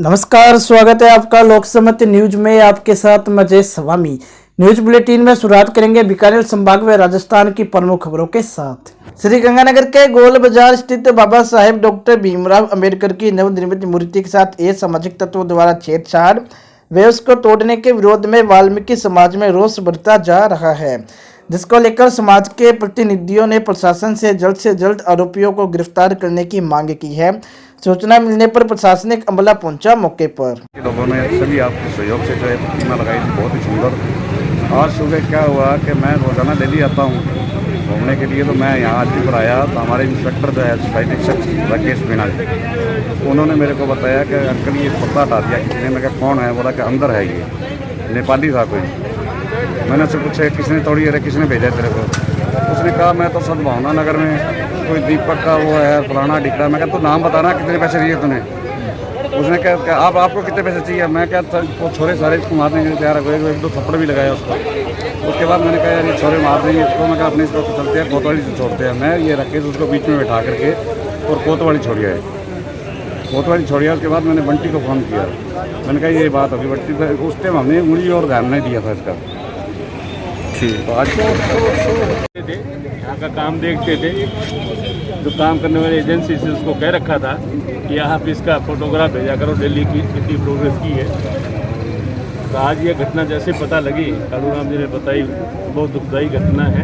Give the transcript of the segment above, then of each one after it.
नमस्कार, स्वागत है आपका लोकसमत न्यूज में। आपके साथ मजेश स्वामी। न्यूज बुलेटिन में शुरुआत करेंगे बीकानेर संभाग व राजस्थान की प्रमुख खबरों के साथ। श्री गंगानगर के गोल बाजार स्थित बाबा साहेब डॉक्टर भीमराव अंबेडकर की नवनिर्मित मूर्ति के साथ असामाजिक तत्वों द्वारा छेड़छाड़ व उसको तोड़ने के विरोध में वाल्मीकि समाज में रोष बढ़ता जा रहा है, जिसको लेकर समाज के प्रतिनिधियों ने प्रशासन से जल्द आरोपियों को गिरफ्तार करने की मांग की है। सूचना मिलने पर प्रशासनिक अमला पहुंचा मौके पर। लोगों ने सभी आपके सहयोग से जो है प्रतिमा लगाई थी, बहुत ही सुंदर। आज सुबह क्या हुआ कि मैं रोजाना दिल्ली आता हूँ घूमने के लिए, तो मैं यहाँ आज पर आया तो हमारे इंस्पेक्टर जो है सोसाइटी अध्यक्ष राकेश मीणा जी, उन्होंने मेरे को बताया कि अंकल ये पर्दा हटा दिया किसी ने। मैं कहा कौन है? बोला कि अंदर है, ये नेपाली था कोई। मैंने उससे पूछा किसने तोड़ी है, किसने भेजा तेरे को? उसने कहा मैं तो सद्भावना नगर में कोई दीपक का वो है फलाना डिकड़ा। मैं कहा तो नाम बताना कितने पैसे दिए तूने? उसने कहा आपको कितने पैसे चाहिए? मैं क्या वो छोरे सारे इसको मारने के लिए तैयार हो गए, एक दो थप्पड़ भी लगाया उसको। उसके बाद मैंने कहा यार ये छोरे मार देंगे इसको। मैं कहा अपने इसको चलते हैं कोतवाली से छोड़ते हैं। मैं ये रखे उसको बीच में बैठा करके और कोतवाली छोड़िया है, कोतवाली छोड़िया। उसके बाद मैंने बंटी को फ़ोन किया, मैंने कहा ये बात होगी बंटी। उस टाइम हमने उंगली और ध्यान नहीं दिया था इसका। तो आज यहाँ का काम देखते थे, जो काम करने वाली एजेंसी से उसको कह रखा था कि आप इसका फोटोग्राफ भेजा करो, दिल्ली की कितनी प्रोग्रेस की है। तो आज ये घटना जैसे पता लगी, कालूराम जी ने बताई, बहुत दुखदायी घटना है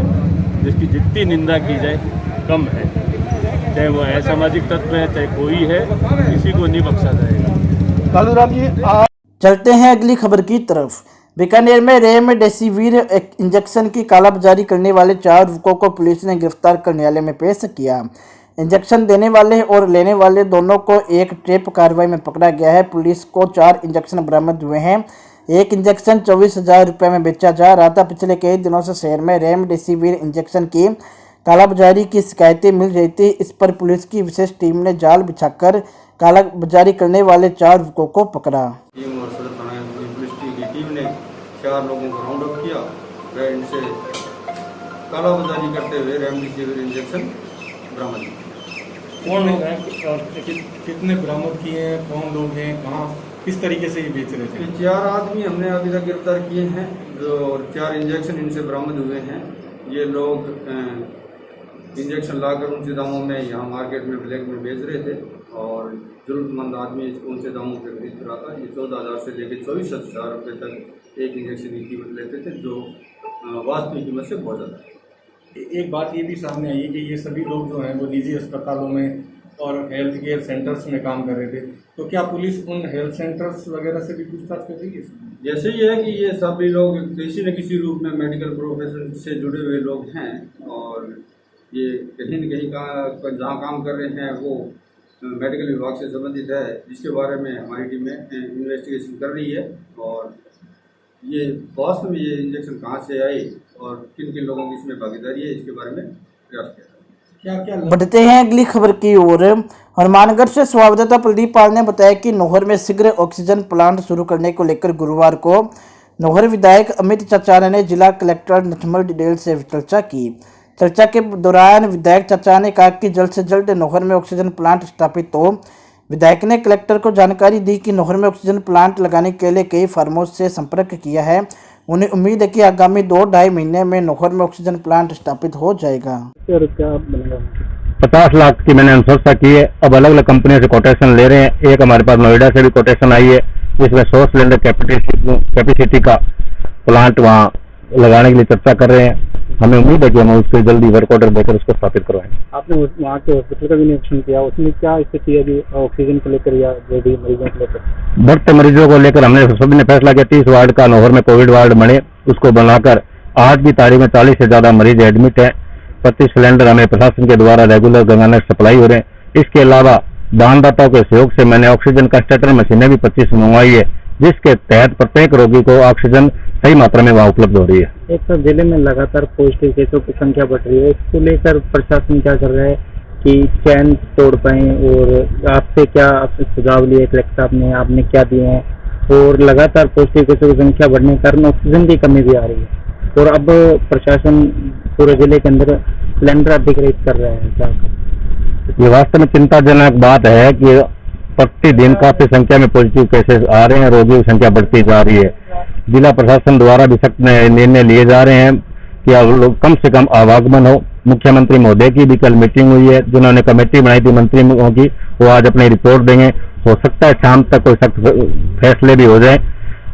जिसकी जितनी निंदा की जाए कम है। चाहे वो असामाजिक तत्व है, चाहे कोई है, किसी को नहीं बख्शा जाएगा। कालूराम जी चलते हैं अगली खबर की तरफ। बीकानेर में रेमडेसिविर इंजेक्शन की कालाबाजारी करने वाले 4 युवकों को पुलिस ने गिरफ्तार कर न्यायालय में पेश किया। इंजेक्शन देने वाले और लेने वाले दोनों को एक ट्रैप कार्रवाई में पकड़ा गया है। पुलिस को 4 इंजेक्शन बरामद हुए हैं। एक इंजेक्शन 24,000 रुपये में बेचा जा रहा था। पिछले कई दिनों से शहर में रेमडेसिविर इंजेक्शन की कालाबाजारी की शिकायतें मिल रही थी। इस पर पुलिस की विशेष टीम ने जाल बिछाकर कालाबाजारी करने वाले 4 युवकों को पकड़ा। टीम ने 4 लोगों को राउंड अप किया व इनसे कालाबाजारी करते हुए रेमडेसिविर इंजेक्शन बरामद किए। कौन लोग हैं और कितने बरामद किए हैं? कौन लोग हैं? कहाँ किस तरीके से ये बेच रहे थे? 4 आदमी हमने अभी तक गिरफ्तार किए हैं, जो 4 इंजेक्शन इनसे बरामद हुए हैं। ये लोग इंजेक्शन लाकर ऊंचे दामों में यहाँ मार्केट में ब्लैक में बेच रहे थे और जरूरतमंद आदमी इसको ऊंचे दामों पर खरीद रहा था। ये 14,000 से लेकर 24,000 रुपये तक एक इंजेक्शन की कीमत लेते थे, जो वास्तविक कीमत से बहुत ज़्यादा है। एक बात ये भी सामने आई है कि ये सभी लोग जो हैं वो निजी अस्पतालों में और हेल्थ केयर सेंटर्स में काम कर रहे थे। तो क्या पुलिस उन हेल्थ सेंटर्स वगैरह से भी पूछताछ कर रही है? जैसे ये है कि ये सभी लोग किसी न किसी रूप में मेडिकल प्रोफेशन से जुड़े हुए लोग हैं और ये कहीं न कहीं जहाँ काम कर रहे हैं वो मेडिकल विभाग से संबंधित है, जिसके बारे में हमारी टीमें इन्वेस्टिगेशन कर रही है। और ये वास्तव में ये इंजेक्शन कहाँ से आए और किन किन लोगों की इसमें भागीदारी है, इसके बारे में प्रयास किया। क्या बढ़ते हैं अगली खबर की ओर। हनुमानगढ़ से संवाददाता प्रदीप पाल ने बताया कि नौहर में शीघ्र ऑक्सीजन प्लांट शुरू करने को लेकर गुरुवार को नौहर विधायक अमित चाचा ने जिला कलेक्टर नथमल डिडेल से चर्चा की। चर्चा के दौरान विधायक चाचा ने कहा कि जल्द से जल्द नौहर में ऑक्सीजन प्लांट स्थापित हो। विधायक ने कलेक्टर को जानकारी दी कि नौहर में ऑक्सीजन प्लांट लगाने के लिए कई फार्मों से संपर्क किया है। उन्हें उम्मीद है कि आगामी 2-2.5 महीने में नौहर में ऑक्सीजन प्लांट स्थापित हो जाएगा। 50 लाख की मैंने अनुशंसा की है। अब अलग अलग कंपनियों से कोटेशन ले रहे हैं। एक हमारे पास नोएडा से भी कोटेशन आई है, जिसमें 100 सिलेंडर कैपेसिटी का प्लांट वहाँ लगाने के लिए चर्चा कर रहे हैं। हमें उम्मीद है कि हम उसके जल्दी वर्क ऑर्डर देकर उसको स्थापित करवाएंगे। आपने वहाँ के हॉस्पिटल का भी निरीक्षण किया, उसमें क्या स्थिति है अभी ऑक्सीजन को लेकर या जो भी मरीजों को लेकर? बढ़ते मरीजों को लेकर हमने सभी ने फैसला किया 30 वार्ड का नौहर में कोविड वार्ड बने, उसको बनाकर आज की तारीख में 40 से ज्यादा मरीज एडमिट है। 25 सिलेंडर हमें प्रशासन के द्वारा रेगुलर गंगानगर सप्लाई हो रहे हैं। इसके अलावा दानदाताओं के सहयोग से मैंने ऑक्सीजन कंसंट्रेटर मशीनें भी 25 मंगवाई है, जिसके तहत प्रत्येक रोगी को ऑक्सीजन सही मात्रा में वहाँ उपलब्ध हो रही है। एक तो जिले में लगातार पॉजिटिव केसों की संख्या बढ़ रही है, इसको लेकर प्रशासन क्या कर रहा है कि चैन तोड़ पाए? और आपसे क्या सुझाव लिए कलेक्टर साहब ने, आपने क्या दिए हैं? और लगातार पॉजिटिव केसों की संख्या बढ़ने के कारण ऑक्सीजन की कमी भी आ रही है और अब प्रशासन पूरे जिले के अंदर सिलेंडर अधिकृत कर रहा है। क्या ये वास्तव में चिंताजनक बात है कि प्रतिदिन काफी संख्या में पॉजिटिव केसेस आ रहे हैं, रोगियों की संख्या बढ़ती जा रही है। जिला प्रशासन द्वारा भी सख्त निर्णय लिए जा रहे हैं कि अब लोग कम से कम आवागमन हो। मुख्यमंत्री महोदय की भी कल मीटिंग हुई है, जिन्होंने कमेटी बनाई थी मंत्रियों की, वो आज अपनी रिपोर्ट देंगे। हो सकता है शाम तक कोई सख्त फैसले भी हो जाए।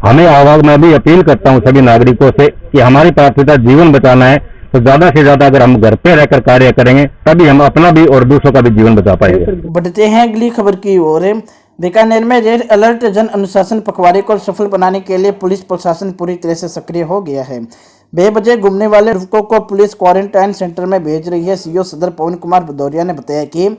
हमें मैं भी अपील करता हूं सभी नागरिकों से कि हमारी प्राथमिकता जीवन बचाना है, तो ज्यादा से ज्यादा अगर हम घर पे रहकर कार्य करेंगे तभी हम अपना भी और दूसरों का भी जीवन बचा पाएंगे। बढ़ते हैं अगली खबर की ओर। बीकानेर में रेड अलर्ट जन अनुशासन पखवाड़े को सफल बनाने के लिए पुलिस प्रशासन पूरी तरह से सक्रिय हो गया है। बेवजह घूमने वाले युवकों को पुलिस क्वारंटाइन सेंटर में भेज रही है। सीओ सदर पवन कुमार भदौरिया ने बताया कि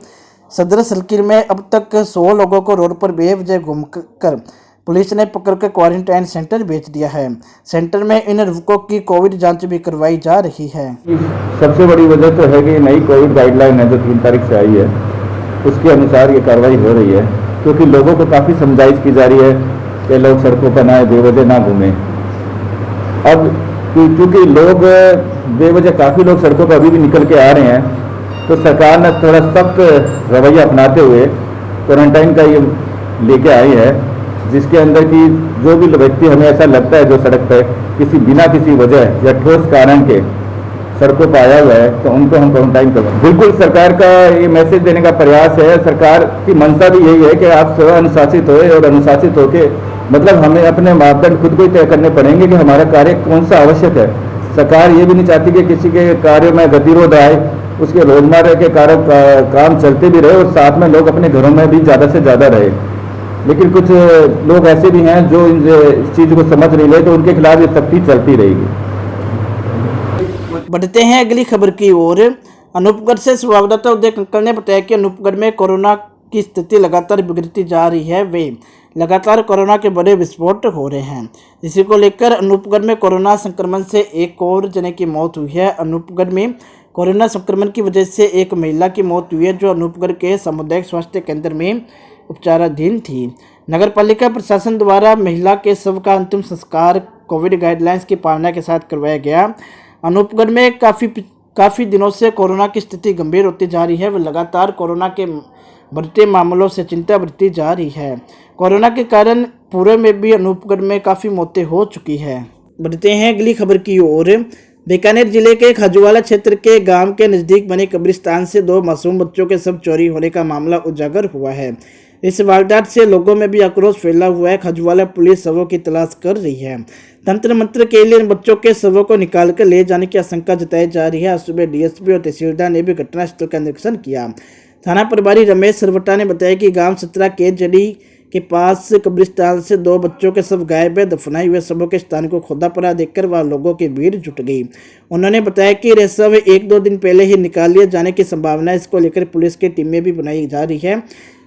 सदर सर्किल में अब तक 100 लोगों को रोड पर बेवजह घूमकर पुलिस ने पकड़कर क्वारंटाइन सेंटर भेज दिया है। सेंटर में इन युवकों की कोविड जांच भी करवाई जा रही है। सबसे बड़ी वजह तो है कि नई कोविड गाइडलाइन है जो 3 तारीख से आई है, उसके अनुसार ये कार्रवाई हो रही है, क्योंकि लोगों को काफ़ी समझाइश की जा रही है कि लोग सड़कों पर ना बेवजह ना घूमें। अब क्योंकि लोग बेवजह काफ़ी लोग सड़कों पर अभी भी निकल के आ रहे हैं, तो सरकार ने थोड़ा सख्त रवैया अपनाते हुए क्वारंटाइन का ये लेके आई है, जिसके अंदर की जो भी व्यक्ति हमें ऐसा लगता है जो सड़क पर किसी बिना किसी वजह या ठोस कारण के सड़कों पर आया हुआ है, तो उनको हम क्वारंटाइन करवाएं। बिल्कुल सरकार का ये मैसेज देने का प्रयास है। सरकार की मंशा भी यही है कि आप स्वयं अनुशासित होए और अनुशासित होके मतलब हमें अपने मापदंड खुद को ही तय करने पड़ेंगे कि हमारा कार्य कौन सा आवश्यक है। सरकार ये भी नहीं चाहती कि किसी के कार्य में गतिरोध आए, उसके रोजमर्रा के काम चलते भी रहे और साथ में लोग अपने घरों में भी ज़्यादा से ज़्यादा रहे। लेकिन कुछ लोग ऐसे भी हैं जो इस चीज़ को समझ नहीं रहे, तो उनके खिलाफ ये सख्ती चलती रहेगी। बढ़ते हैं अगली खबर की ओर। अनूपगढ़ से स्वागत उदय कंकल ने बताया कि अनूपगढ़ में कोरोना की स्थिति लगातार बिगड़ती जा रही है। वे लगातार कोरोना के बड़े विस्फोट हो रहे हैं। इसी को लेकर अनूपगढ़ में कोरोना संक्रमण से एक और जने की मौत हुई है। अनूपगढ़ में कोरोना संक्रमण की वजह से एक महिला की मौत हुई है, जो अनूपगढ़ के सामुदायिक स्वास्थ्य केंद्र में उपचाराधीन थी। नगर पालिका प्रशासन द्वारा महिला के शव का अंतिम संस्कार कोविड गाइडलाइंस की पालना के साथ करवाया गया। अनूपगढ़ में काफ़ी दिनों से कोरोना की स्थिति गंभीर होती जा रही है। वह लगातार कोरोना के बढ़ते मामलों से चिंता बढ़ती जा रही है। कोरोना के कारण पूरे में भी अनूपगढ़ में काफ़ी मौतें हो चुकी है। बढ़ते हैं अगली खबर की ओर। बीकानेर जिले के खजुवाला क्षेत्र के गांव के नज़दीक बने कब्रिस्तान से 2 मासूम बच्चों के शव चोरी होने का मामला उजागर हुआ है। इस वारदात से लोगों में भी आक्रोश फैला हुआ है। खजुवाला पुलिस शवों की तलाश कर रही है। तंत्र मंत्र के लिए बच्चों के शवों को निकालकर ले जाने की आशंका जताई जा रही है। आज सुबह डीएसपी और तहसीलदार ने भी घटनास्थल का निरीक्षण किया। थाना प्रभारी रमेश सरवटा ने बताया कि गांव 17 के जड़ी के पास कब्रिस्तान से 2 बच्चों के शव गायब है। दफनाए हुए शवों के स्थान को खोदा पड़ा देखकर वह लोगों की भीड़ जुट गई। उन्होंने बताया कि ये शव 1-2 दिन पहले ही निकाल लिए जाने की संभावना है। इसको लेकर पुलिस की टीमें भी बनाई जा रही है।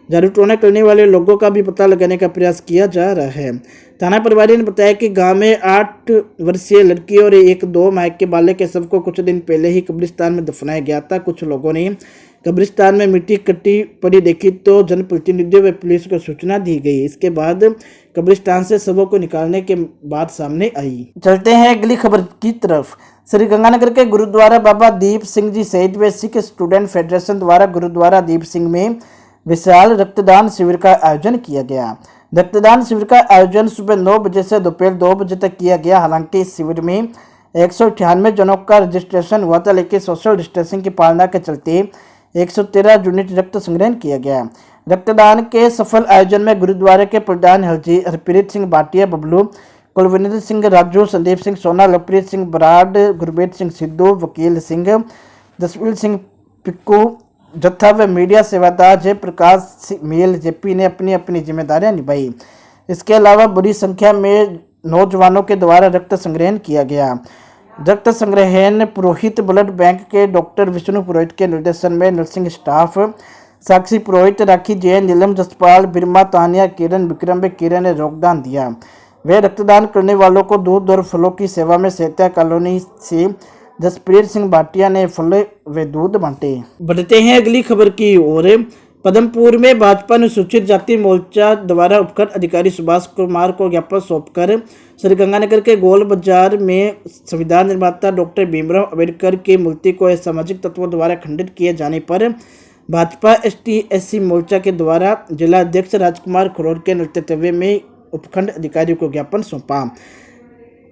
झाड़ू-टोना करने वाले लोगों का भी पता लगाने का प्रयास किया जा रहा है। थाना प्रभारी ने बताया कि गांव में 8 वर्षीय लड़की और 1-2 माह के बालक के शव को कुछ दिन पहले ही कब्रिस्तान में दफनाया गया था। कुछ लोगों ने कब्रिस्तान में मिट्टी कटी पड़ी देखी तो जनप्रतिनिधियों व पुलिस को सूचना दी गई। इसके बाद कब्रिस्तान से शवों को निकालने के बाद सामने आई। चलते हैं अगली खबर की तरफ। श्री गंगानगर के गुरुद्वारा बाबा दीप सिंह जी शहीद व सिख स्टूडेंट फेडरेशन द्वारा गुरुद्वारा दीप सिंह में विशाल रक्तदान शिविर का आयोजन किया गया। रक्तदान शिविर का आयोजन सुबह 9 बजे से दोपहर 2 बजे तक किया गया। हालांकि इस शिविर में 198 जनों का रजिस्ट्रेशन हुआ था, लेकिन सोशल डिस्टेंसिंग की पालना के चलते 113 यूनिट रक्त संग्रहण किया गया। रक्तदान के सफल आयोजन में गुरुद्वारे के प्रधान हरप्रीत सिंह भाटिया, बबलू, कुलविंदर सिंह राजू, संदीप सिंह सोना, लवप्रीत सिंह बराड़, गुरबीर सिंह सिद्धू, वकील सिंह, जसवीर सिंह पिक्कू, जत्था व मीडिया सेवादार जयप्रकाश मील जेपी ने अपनी अपनी जिम्मेदारियां निभाई। इसके अलावा बड़ी संख्या में नौजवानों के द्वारा रक्त संग्रहण किया गया। रक्त संग्रहण पुरोहित ब्लड बैंक के डॉक्टर विष्णु पुरोहित के निर्देशन में नर्सिंग स्टाफ साक्षी पुरोहित, राखी जैन, नीलम जसपाल, बिरमा, तानिया, किरण, विक्रम व किरण ने योगदान दिया। वे रक्तदान करने वालों को दूध और फलों की सेवा में सेहतिया कॉलोनी से जसप्रीत सिंह भाटिया ने फल व दूध बांटे। बढ़ते हैं अगली खबर की ओर। पदमपुर में भाजपा अनुसूचित जाति मोर्चा द्वारा उपखंड अधिकारी सुभाष कुमार को ज्ञापन सौंपकर श्रीगंगानगर के गोल बाजार में संविधान निर्माता डॉक्टर भीमराव अंबेडकर की मूर्ति को सामाजिक तत्वों द्वारा खंडित किए जाने पर भाजपा ST/SC मोर्चा के द्वारा जिला अध्यक्ष राजकुमार खरोड़ के नेतृत्व में उपखंड अधिकारियों को ज्ञापन सौंपा।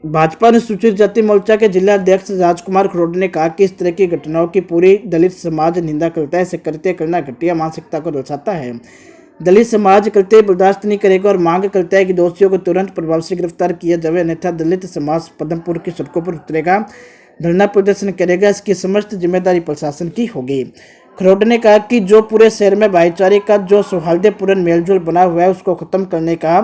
भाजपा अनुसूचित जाति मोर्चा के जिला अध्यक्ष राजकुमार खरोड़ ने कहा कि इस तरह की घटनाओं की पूरी दलित समाज निंदा करता है। इसे कृत्य करना घटिया मानसिकता को दर्शाता है। दलित समाज कृत्य बर्दाश्त नहीं करेगा और मांग करता है कि दोषियों को तुरंत प्रभाव से गिरफ्तार किया जाए, अन्यथा दलित समाज पदमपुर की सड़कों पर उतरेगा, धरना प्रदर्शन करेगा। इसकी समस्त जिम्मेदारी प्रशासन की होगी। खरोड़ ने कहा कि जो पूरे शहर में भाईचारे का जो सौहार्दपूर्ण मेलजोल बना हुआ है उसको खत्म करने का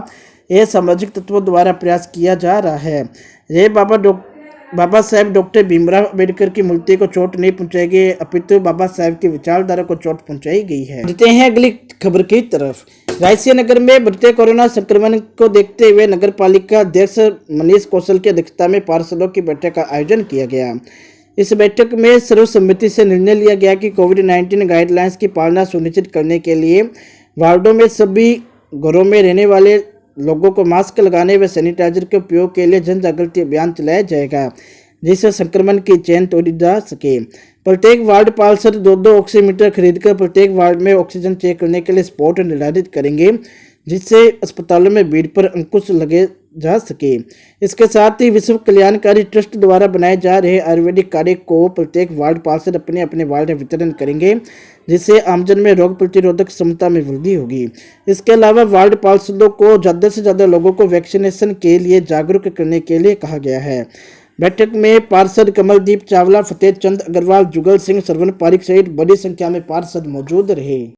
यह सामाजिक तत्वों द्वारा प्रयास किया जा रहा है। ये बाबा साहेब डॉक्टर भीमराव अम्बेडकर की मूर्ति को चोट नहीं पहुंचाएगी, अपितु बाबा साहेब की विचारधारा को चोट पहुंचाई गई है। देते हैं अगली खबर की तरफ। रायसिया नगर में बढ़ते कोरोना संक्रमण को देखते हुए नगर पालिका अध्यक्ष मनीष कौशल की अध्यक्षता में पार्षदों की बैठक का आयोजन किया गया। इस बैठक में सर्वसम्मति से निर्णय लिया गया कि कोविड-19 गाइडलाइंस की पालना सुनिश्चित करने के लिए वार्डों में सभी घरों में रहने वाले लोगों को मास्क लगाने व सैनिटाइजर के उपयोग के लिए जन जागृति अभियान चलाया जाएगा, जिससे संक्रमण की चेन तोड़ी जा सके। प्रत्येक वार्ड पार्षद 2-2 ऑक्सीमीटर खरीदकर प्रत्येक वार्ड में ऑक्सीजन चेक करने के लिए स्पॉट निर्धारित करेंगे, जिससे अस्पतालों में भीड़ पर अंकुश लगे जा सके। इसके साथ ही विश्व कल्याणकारी ट्रस्ट द्वारा बनाए जा रहे आयुर्वेदिक कार्य को प्रत्येक वार्ड पार्षद अपने अपने वार्ड में वितरण करेंगे, जिससे आमजन में रोग प्रतिरोधक क्षमता में वृद्धि होगी। इसके अलावा वार्ड पार्षदों को ज़्यादा से ज़्यादा लोगों को वैक्सीनेशन के लिए जागरूक करने के लिए कहा गया है। बैठक में पार्षद कमलदीप चावला, फतेह चंद अग्रवाल, जुगल सिंह, सरवण पारिक सहित बड़ी संख्या में पार्षद मौजूद रहे।